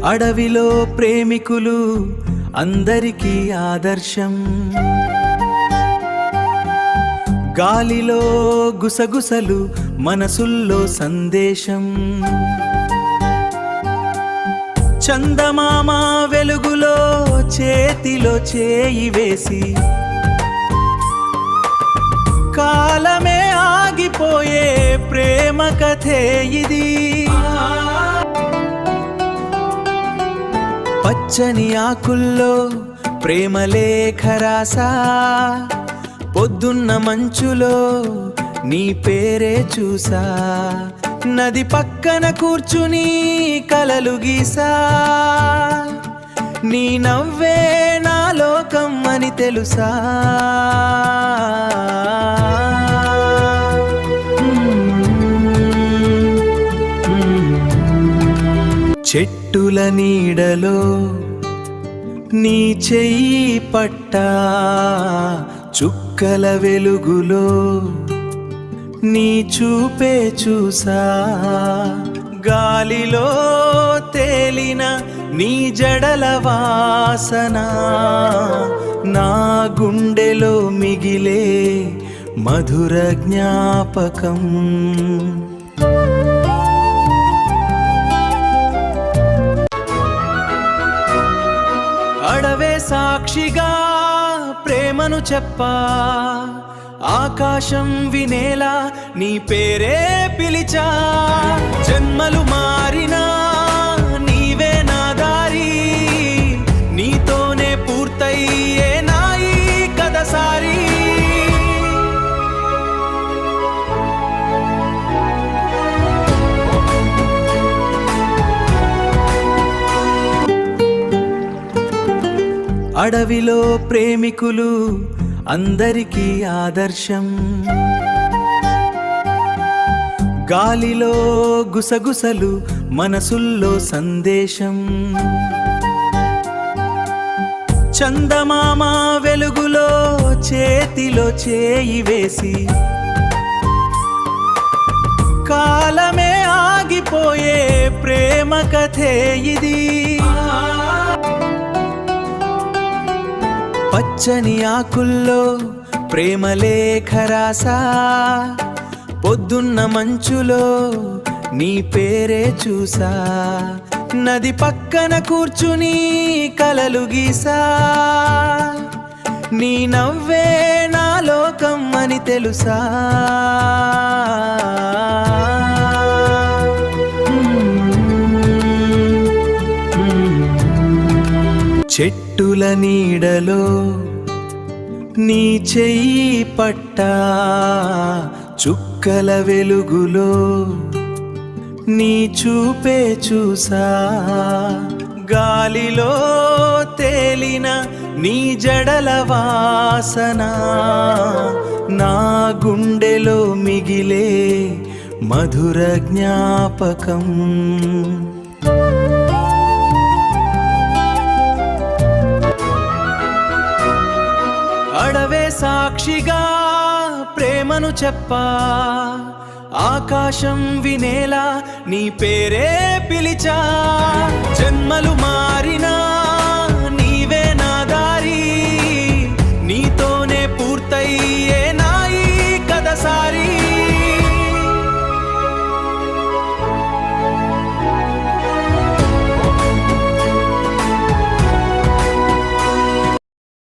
అడవిలో ప్రేమికులు అందరికీ ఆదర్శం. గాలిలో గుసగుసలు మనసుల్లో సందేశం. చందమామ వెలుగులో చేతిలో చేయి వేసి కాలమే ఆగిపోయే ప్రేమ కథే ఇది. పచ్చని ఆకుల్లో ప్రేమ లేఖ రాసా, పొద్దున్న మంచులో నీ పేరే చూసా, నది పక్కన కూర్చుని కలలు గీసా, నీ నవ్వే నా లోకం అని తెలుసా. చెట్టుల నీడలో నీ చెయ్యి పట్టా, చుక్కల వెలుగులో నీ చూపే చూసా, గాలిలో తేలిన నీ జడల వాసన నా గుండెలో మిగిలే మధుర జ్ఞాపకం. అడవే సాక్షిగా ప్రేమను చెప్పా, ఆకాశం వినేలా నీ పేరే పిలిచా, జన్మలు మారినా నీవే నా దారి, నీతోనే పూర్తయ్యే నా ఈ కథ సారి. అడవిలో ప్రేమికులు అందరికీ ఆదర్శం. గాలిలో గుసగుసలు మనసుల్లో సందేశం. చందమామ వెలుగులో చేతిలో చేయి వేసి కాలమే ఆగిపోయే ప్రేమ కథే ఇది. పచ్చని ఆకుల్లో ప్రేమ లేఖ రాసా, పొద్దున్న మంచులో నీ పేరే చూసా, నది పక్కన కూర్చుని కలలు గీసా, నీ నవ్వే నా లోకం అని తెలుసా. చెట్టుల నీడలో నీ చెయ్యి పట్టా, చుక్కల వెలుగులో నీ చూపే చూసా, గాలిలో తేలిన నీ జడల వాసన నా గుండెలో మిగిలే మధుర జ్ఞాపకం. అడవే సాక్షిగా ప్రేమను చెప్పా, ఆకాశం వినేలా నీ పేరే పిలిచా, జన్మలు మారినా